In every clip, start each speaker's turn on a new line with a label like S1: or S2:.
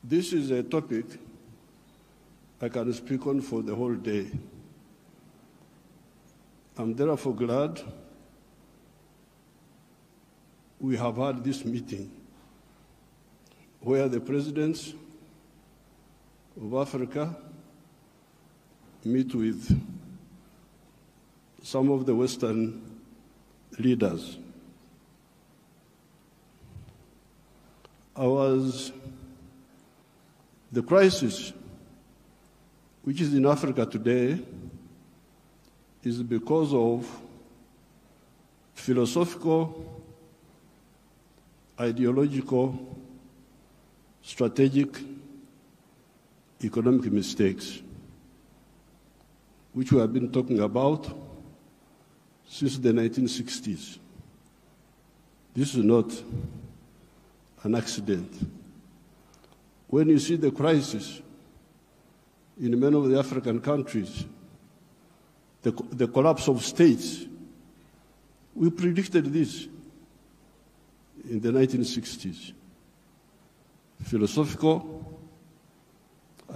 S1: This is a topic I can speak on for the whole day. I'm therefore glad we have had this meeting where the presidents of Africa meet with some of the Western leaders. The crisis which is in Africa today is because of philosophical, ideological, strategic, economic mistakes, which we have been talking about since the 1960s. This is not an accident. When you see the crisis in many of the African countries, the collapse of states, we predicted this in the 1960s. Philosophical,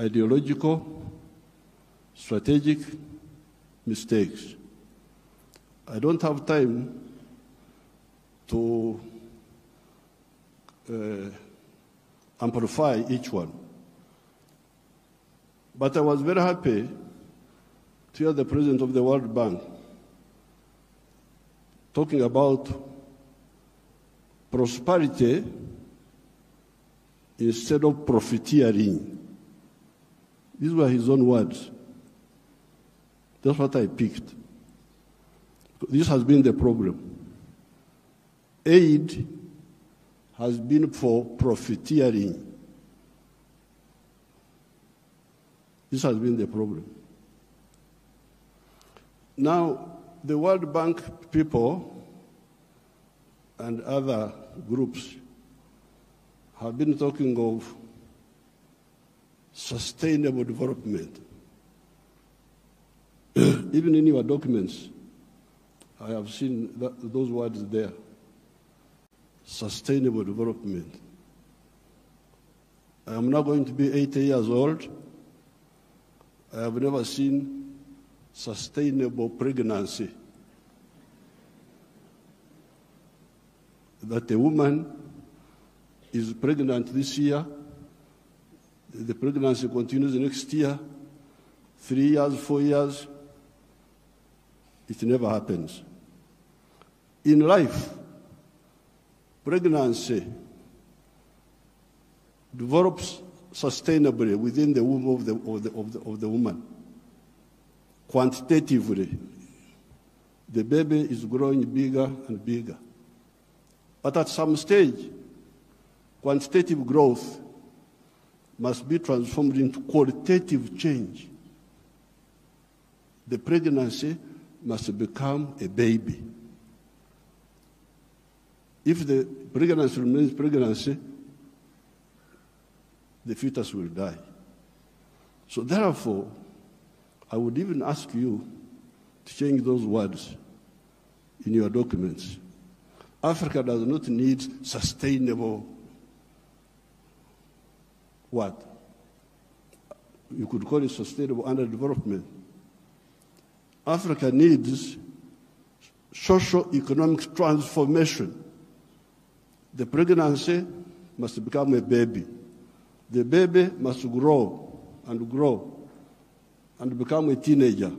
S1: ideological, strategic mistakes. I don't have time to amplify each one. But I was very happy to hear the President of the World Bank talking about prosperity instead of profiteering. These were his own words. That's what I picked. This has been the problem. Aid has been for profiteering. This has been the problem. Now, the World Bank people and other groups have been talking of sustainable development. Even in your documents, I have seen those words there. Sustainable development. I am now going to be 80 years old. I have never seen sustainable pregnancy. That a woman is pregnant this year, the pregnancy continues next year, 3 years, 4 years, it never happens. In life, pregnancy develops sustainably within the womb of the woman. Quantitatively, the baby is growing bigger and bigger. But at some stage, quantitative growth must be transformed into qualitative change. The pregnancy must become a baby. If the pregnancy remains pregnancy, the fetus will die. So therefore, I would even ask you to change those words in your documents. Africa does not need sustainable what? You could call it sustainable underdevelopment. Africa needs socio-economic transformation. The pregnancy must become a baby. The baby must grow and become a teenager.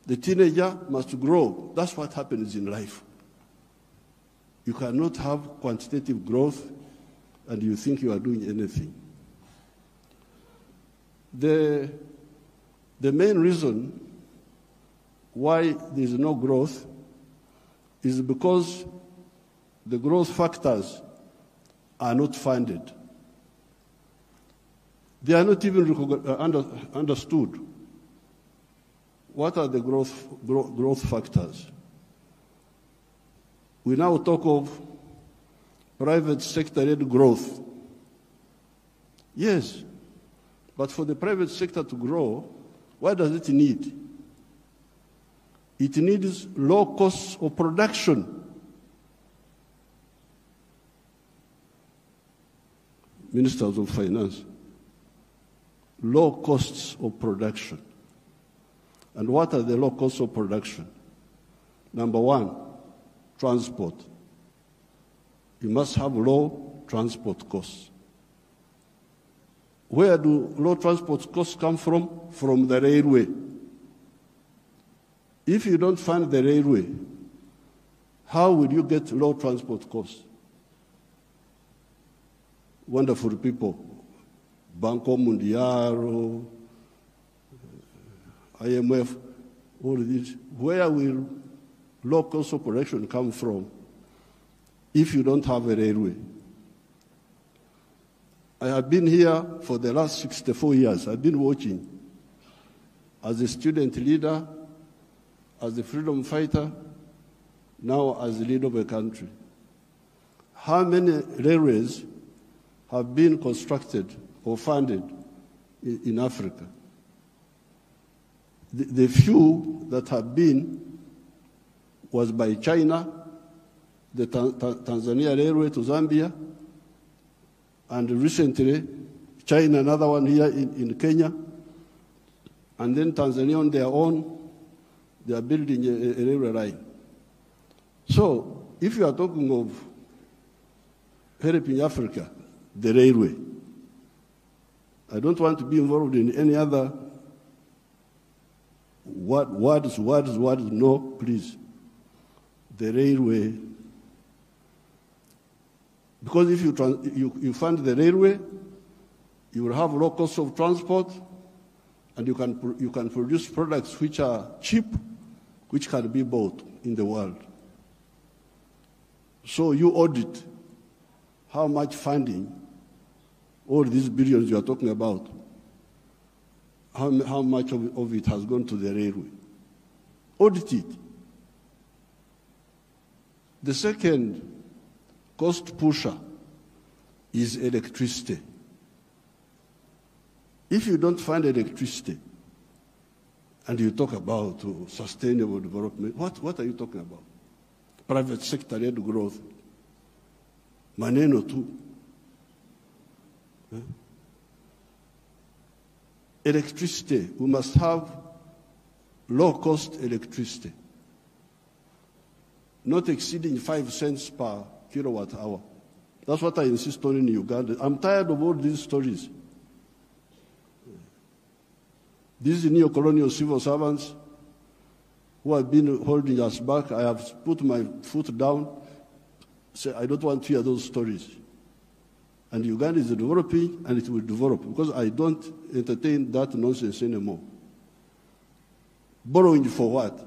S1: The teenager must grow. That's what happens in life. You cannot have quantitative growth and you think you are doing anything. The main reason why there is no growth is because the growth factors are not funded. They are not even understood. What are the growth factors? We now talk of private sector-led growth. Yes, but for the private sector to grow, what does it need? It needs low costs of production. Ministers of Finance, low costs of production. And what are the low costs of production? Number one, transport. You must have low transport costs. Where do low transport costs come from? From the railway. If you don't fund the railway, how will you get low transport costs? Wonderful people, Banco Mundial, IMF, all of these. Where will low cost of production come from if you don't have a railway? I have been here for the last 64 years. I've been watching as a student leader, as a freedom fighter, now as the leader of a country. How many railways have been constructed or funded in Africa? The few that have been was by China, the Tanzania Railway to Zambia, and recently China, another one here in Kenya, and then Tanzania on their own, they are building a railway line. So if you are talking of helping Africa, the railway, I don't want to be involved in any other words, no, please. The railway. Because if you fund the railway, you will have low cost of transport, and you can produce products which are cheap, which can be bought in the world. So you audit how much funding, all these billions you are talking about, how much of it has gone to the railway. Audit it. The second cost pusher is electricity. If you don't find electricity and you talk about sustainable development, what are you talking about? Private sector-led growth. Maneno tu. Electricity, we must have low-cost electricity, not exceeding 5 cents per kilowatt hour. That's what I insist on in Uganda. I'm tired of all these stories. These neo-colonial civil servants who have been holding us back, I have put my foot down, say, I don't want to hear those stories. And Uganda is developing, and it will develop, because I don't entertain that nonsense anymore. Borrowing for what?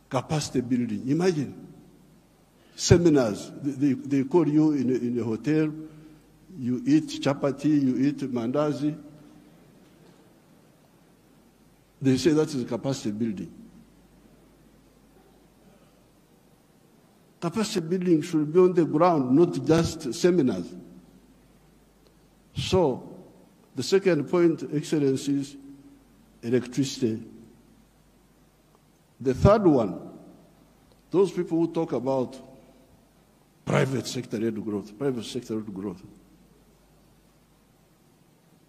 S1: Capacity building. Imagine. Seminars. They call you in a hotel, you eat chapati, you eat mandazi. They say that is capacity building. Capacity building should be on the ground, not just seminars. So, the second point, Excellency, is electricity. The third one, those people who talk about private sector-led growth.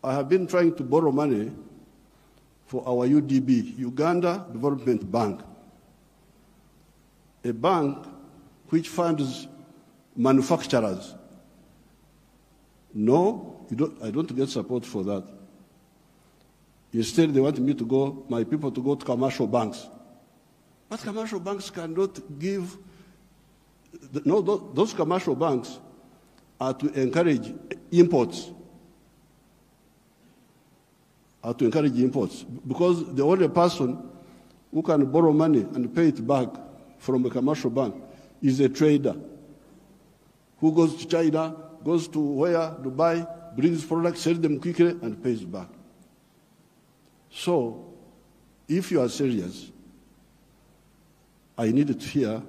S1: I have been trying to borrow money for our UDB, Uganda Development Bank, a bank which funds manufacturers. No, I don't get support for that. Instead, they want me to go, my people to go to commercial banks. But commercial banks cannot give, no, those commercial banks are to encourage imports. Because the only person who can borrow money and pay it back from a commercial bank is a trader who goes to China, goes to where, Dubai, brings products, sells them quickly, and pays back. So, if you are serious, I needed to hear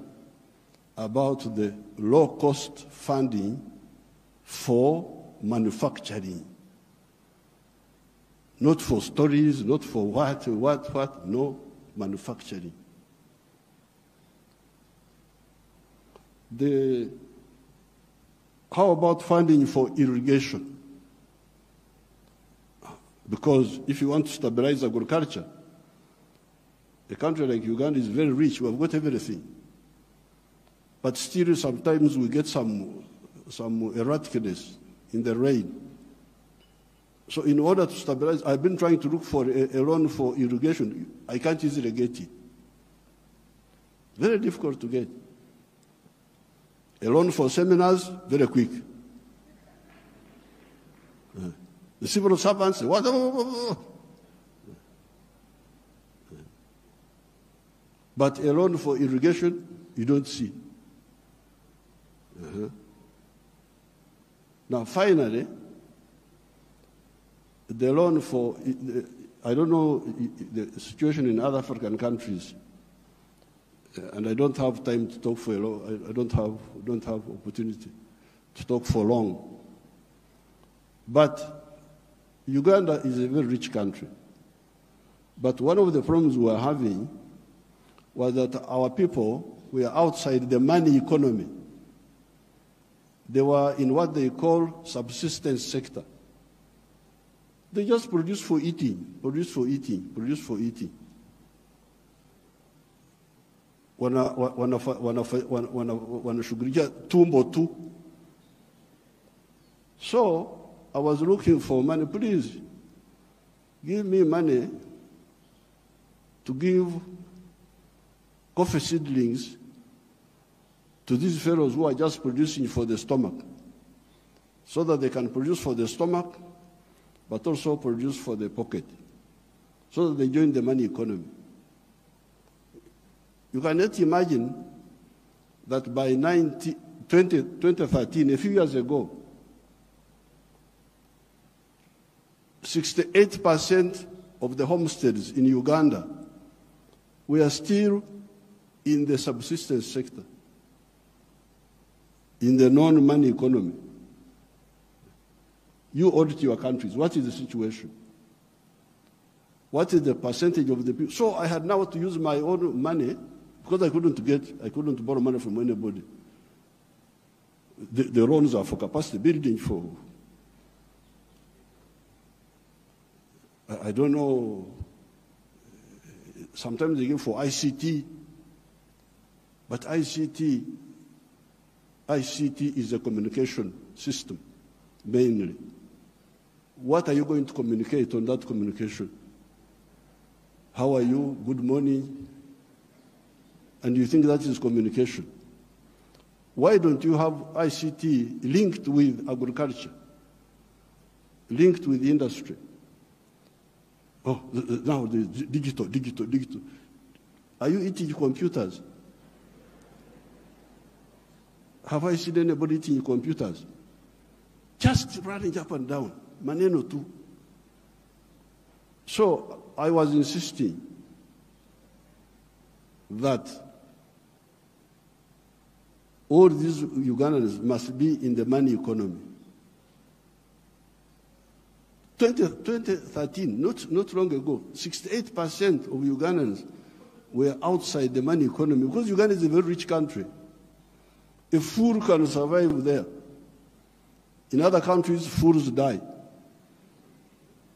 S1: about the low-cost funding for manufacturing. Not for stories, not for what, no, manufacturing. How about funding for irrigation? Because if you want to stabilize agriculture, a country like Uganda is very rich. We have got everything. But still, sometimes we get some erraticness in the rain. So in order to stabilize, I've been trying to look for a loan for irrigation. I can't easily get it. Very difficult to get. A loan for seminars, very quick. The civil servants, what? But a loan for irrigation, you don't see. Now, finally, the loan for, I don't know the situation in other African countries, and I don't have time to talk for a long, I don't have opportunity to talk for long. But Uganda is a very rich country. But one of the problems we were having was that our people were outside the money economy. They were in what they call subsistence sector. They just produce for eating, produce for eating, produce for eating. Wanashughulikia tumbo tu. So I was looking for money. Please give me money to give coffee seedlings to these fellows who are just producing for the stomach, so that they can produce for the stomach, but also produce for the pocket, so that they join the money economy. You cannot imagine that by 2013, a few years ago, 68% of the homesteads in Uganda were still in the subsistence sector, in the non-money economy. You audit your countries. What is the situation? What is the percentage of the people? So I had now to use my own money, because I couldn't borrow money from anybody. The loans are for capacity building, for, I don't know, sometimes they give for ICT, but ICT is a communication system, mainly. What are you going to communicate on that communication? How are you? Good morning. And you think that is communication. Why don't you have ICT linked with agriculture, linked with industry? Oh, now the digital. Are you eating computers? Have I seen anybody eating computers? Just running up and down, maneno tu. So I was insisting that all these Ugandans must be in the money economy. 2013, not long ago, 68% of Ugandans were outside the money economy, because Uganda is a very rich country. A fool can survive there. In other countries, fools die.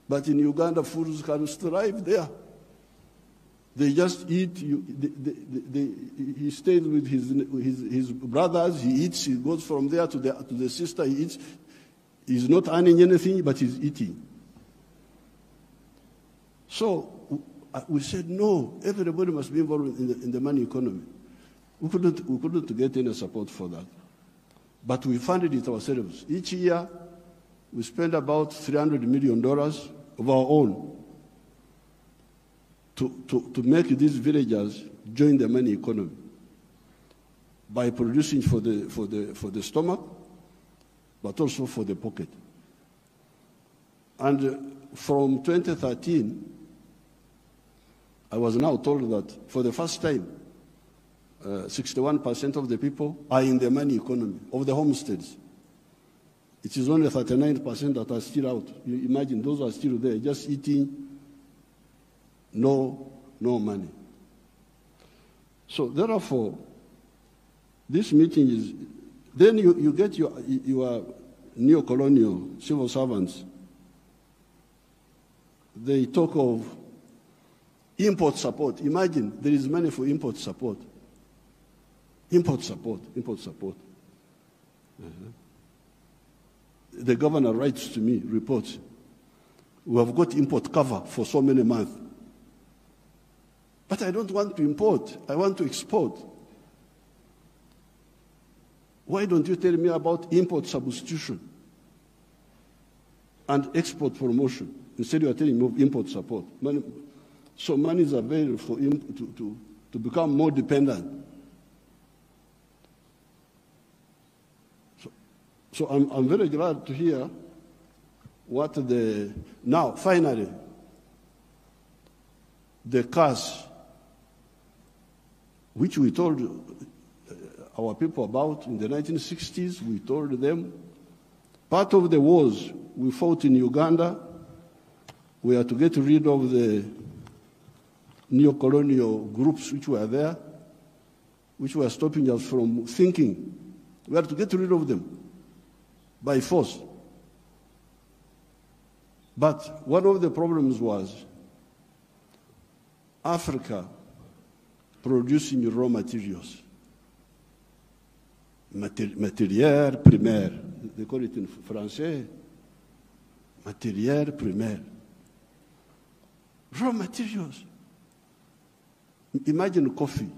S1: But in Uganda, fools can thrive there. They just eat. He stays with his brothers. He eats. He goes from there to the sister. He eats. He's not earning anything, but he's eating. So we said, no, everybody must be involved in the money economy. We couldn't get any support for that. But we funded it ourselves. Each year, we spend about $300 million of our own to make these villagers join the money economy by producing for the stomach, but also for the pocket. And from 2013, I was now told that for the first time, 61% of the people are in the money economy of the homesteads. It is only 39% that are still out. You imagine those are still there, just eating, no money. So therefore, this meeting is, then you get your neo-colonial civil servants they talk of import support. Imagine there is money for import support. Import support, import support. The governor writes to me, reports, we have got import cover for so many months. But I don't want to import, I want to export. Why don't you tell me about import substitution and export promotion? Instead you are telling me of import support. Money, so money is available for him to become more dependent. So I'm very glad to hear what now finally, the cash, which we told our people about in the 1960s, we told them, part of the wars we fought in Uganda, we had to get rid of the neo-colonial groups which were there, which were stopping us from thinking. We had to get rid of them by force. But one of the problems was Africa producing raw materials. Matière primaire. They call it in French. Matière primaire. Raw materials. Imagine coffee.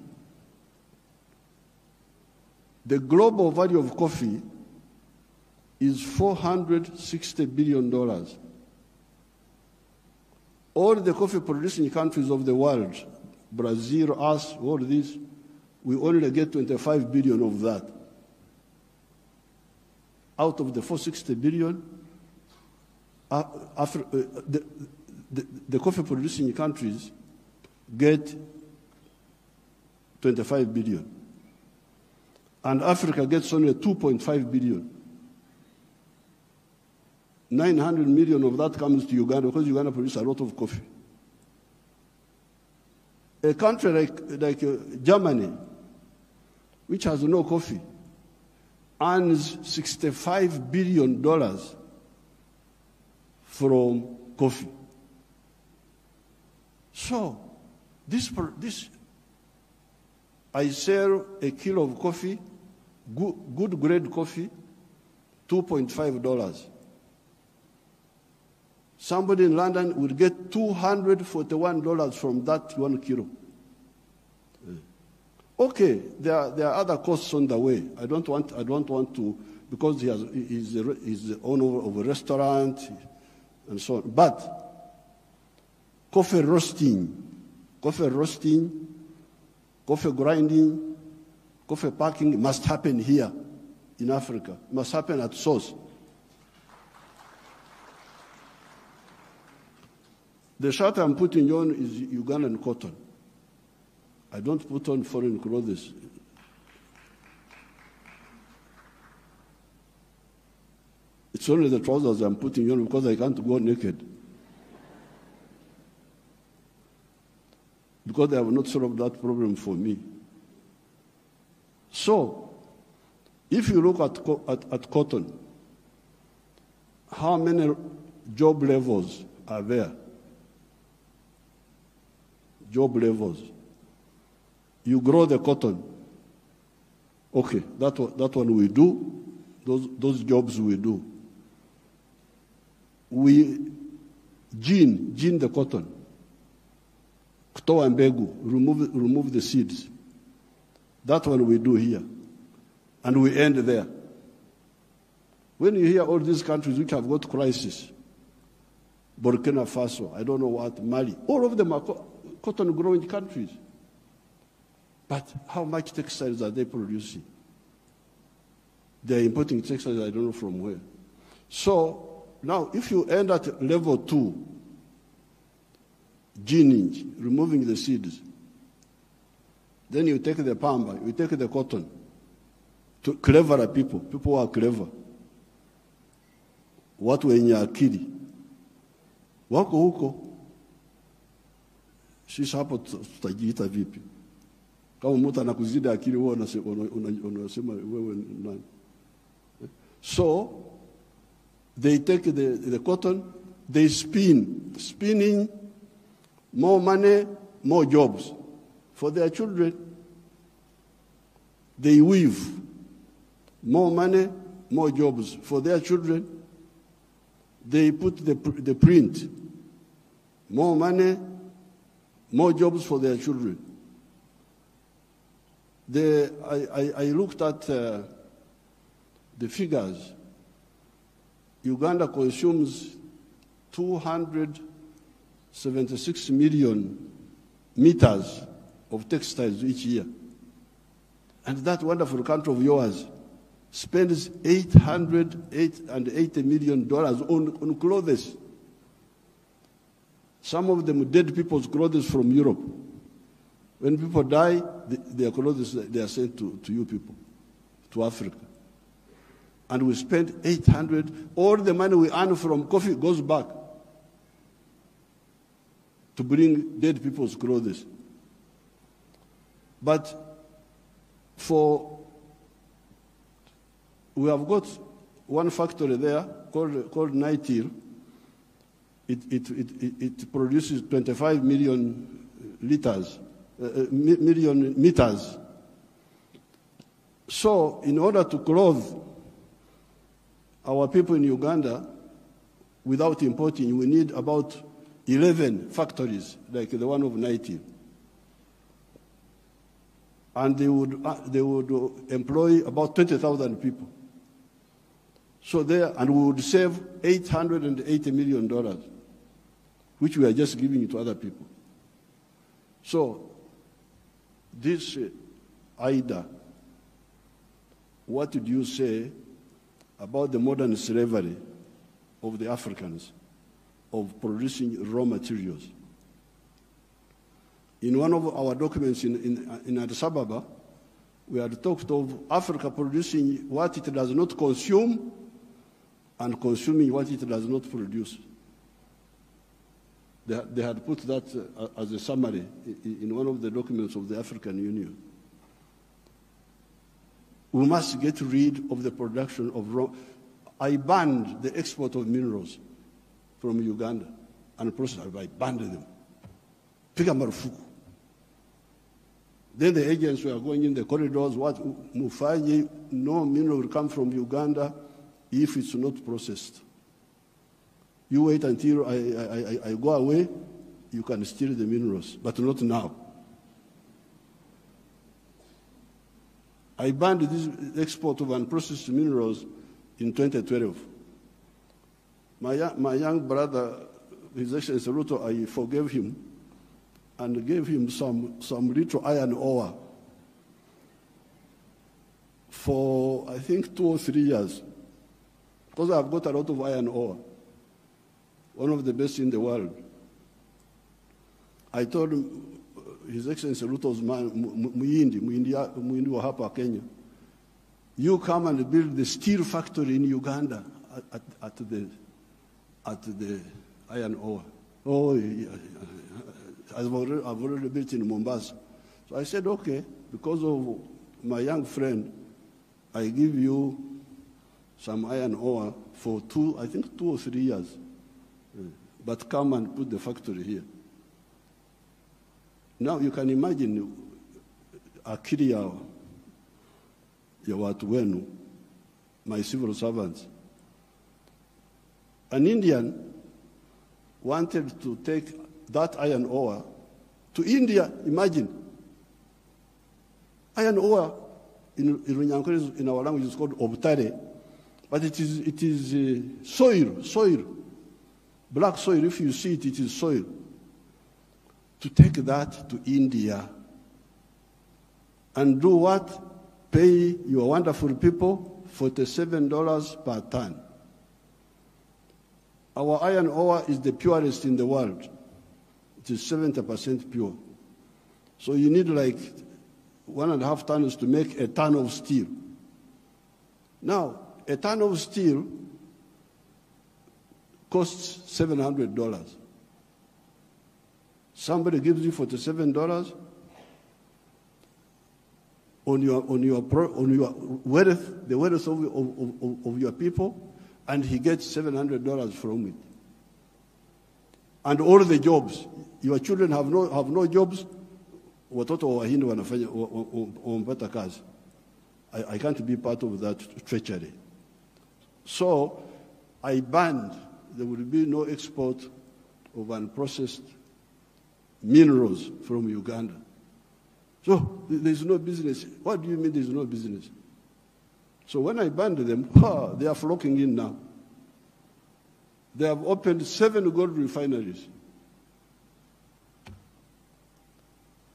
S1: The global value of coffee is $460 billion. All the coffee producing countries of the world, Brazil, us, all this, we only get 25 billion of that. Out of the 460 billion, the coffee producing countries get 25 billion. And Africa gets only 2.5 billion. 900 million of that comes to Uganda because Uganda produces a lot of coffee. A country like Germany, which has no coffee, earns $65 billion from coffee. So, this I sell a kilo of coffee, good grade coffee, $2.5. Somebody in London would get $241 from that 1 kilo. Okay, there are other costs on the way. I don't want to, because he's the owner of a restaurant and so on. But coffee roasting, coffee grinding, coffee packing must happen here in Africa. It must happen at source. The shirt I'm putting on is Ugandan cotton. I don't put on foreign clothes. It's only the trousers I'm putting on because I can't go naked. Because they have not solved that problem for me. So, if you look at cotton, how many job levels are there? Job levels. You grow the cotton. Okay, that one we do. Those jobs we do. We gene the cotton. Kutoa mbegu, remove the seeds. That one we do here. And we end there. When you hear all these countries which have got crisis, Burkina Faso, I don't know what, Mali, all of them are cotton growing countries. But how much textiles are they producing? They're importing textiles, I don't know from where. So now if you end at level 2, gening, removing the seeds, then you take the pamba, you take the cotton, to cleverer people who are clever. Watu wenye akili wako huko, sisi hapo tutajiita vipi? Kama mtu anakuzidi akili wewe unasema wewe nani? So they take the cotton, They spinning more money, more jobs for their children. They weave more money, more jobs for their children. They put the print, more money, more jobs for their children. I looked at the figures. Uganda consumes 276 million meters of textiles each year. And that wonderful country of yours spends $880 million on clothes. Some of them dead people's clothes from Europe. When people die, their clothes, they are sent to you people, to Africa. And we spend 800, all the money we earn from coffee goes back to bring dead people's clothes. But we have got one factory there called Nitil. It produces 25 million meters. So in order to clothe our people in Uganda without importing, we need about 11 factories like the one of Nitil. And they would employ about 20,000 people. So and we would save $880 million, which we are just giving it to other people. So this Ida, what did you say about the modern slavery of the Africans, of producing raw materials? In one of our documents in Addis Ababa, we had talked of Africa producing what it does not consume and consuming what it does not produce. They had put that as a summary in one of the documents of the African Union. We must get rid of the production of raw. I banned the export of minerals from Uganda and process. I banned them. Piga marufuku. Then the agents were going in the corridors, what Mufanyi, no mineral will come from Uganda if it's not processed. You wait until I go away, you can steal the minerals, but not now. I banned this export of unprocessed minerals in 2012. My young brother, His Excellency Ruto, I forgave him and gave him some little iron ore for, I think, 2 or 3 years, because I've got a lot of iron ore, one of the best in the world. I told him, His Excellency Ruto's man, Muhindi wa hapa Kenya, you come and build the steel factory in Uganda at the iron ore. Oh, yeah. I've already built in Mombasa. So I said, okay, because of my young friend, I give you some iron ore for 2 or 3 years. But come and put the factory here. Now you can imagine akili ya watu wenu, my civil servants. An Indian wanted to take that iron ore to India. Imagine. Iron ore in our language is called obtare, but it is soil, black soil. If you see it, it is soil. To take that to India and do what? Pay your wonderful people $47 per ton. Our iron ore is the purest in the world. It is 70% pure. So you need like 1.5 tons to make a ton of steel. Now, a ton of steel costs $700. Somebody gives you $47 on your wealth, the wealth of your people, and he gets $700 from it. and all the jobs. Your children have no jobs. Watoto wa Wahindi wanafanya wamepata kazi. I can't be part of that treachery. So I banned, there will be no export of unprocessed minerals from Uganda. So there's no business. What do you mean there's no business? So when I banned them, they are flocking in now. They have opened 7 gold refineries.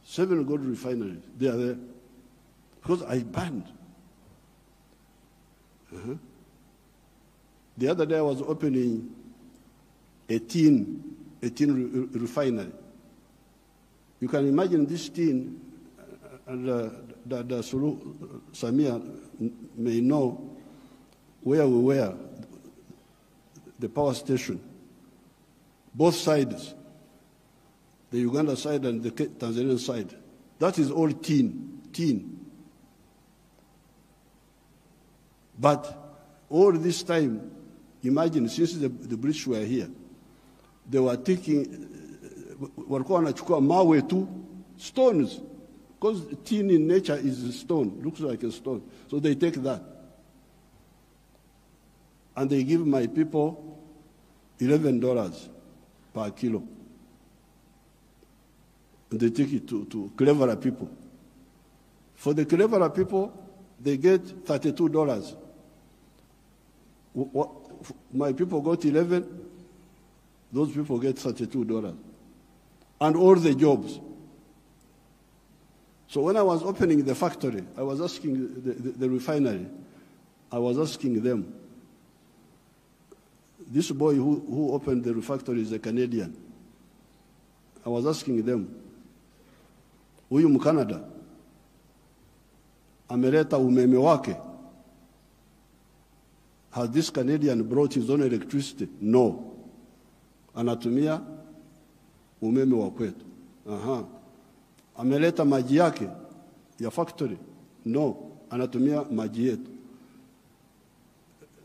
S1: 7 gold refineries. They are there. Because I banned. The other day I was opening a tin refinery. You can imagine this tin, and Sulu Samia may know where we were, the power station. Both sides, the Uganda side and the Tanzanian side. That is all tin. But all this time, imagine, since the British were here, they were taking, walikuwa wanachukua mawe tu, stones, because tin in nature is a stone, looks like a stone. So they take that. And they give my people $11 per kilo. And they take it to cleverer people. For the cleverer people, they get $32. My people got 11, those people get $32. And all the jobs. So when I was opening the factory, I was asking the refinery, I was asking them, this boy who opened the factory is a Canadian. I was asking them, huyu Mkanada ameleta umeme wake. Has this Canadian brought his own electricity? No. Anatumia umeme wa kwetu. Ameleta maji yake ya factory? No. Anatumia maji yetu.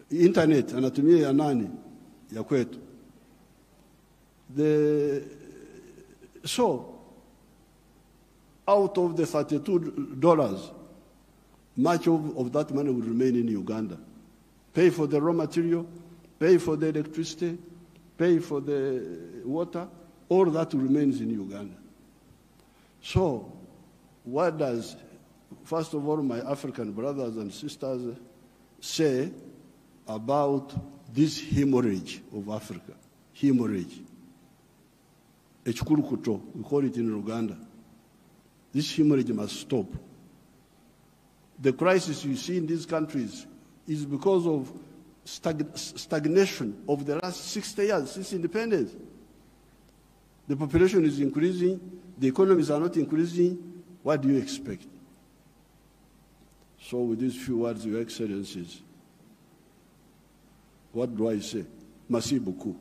S1: Internet anatumia ya nani? Ya kwetu. So, out of the $32, much of that money will remain in Uganda. Pay for the raw material, pay for the electricity, pay for the water, all that remains in Uganda. So, what does, first of all, my African brothers and sisters say about this hemorrhage of Africa? Hemorrhage. Echikurukuto, we call it in Uganda. This hemorrhage must stop. The crisis you see in these countries is because of stagnation of the last 60 years since independence. The population is increasing, the economies are not increasing. What do you expect? So with these few words, Your Excellencies, what do I say? Merci beaucoup.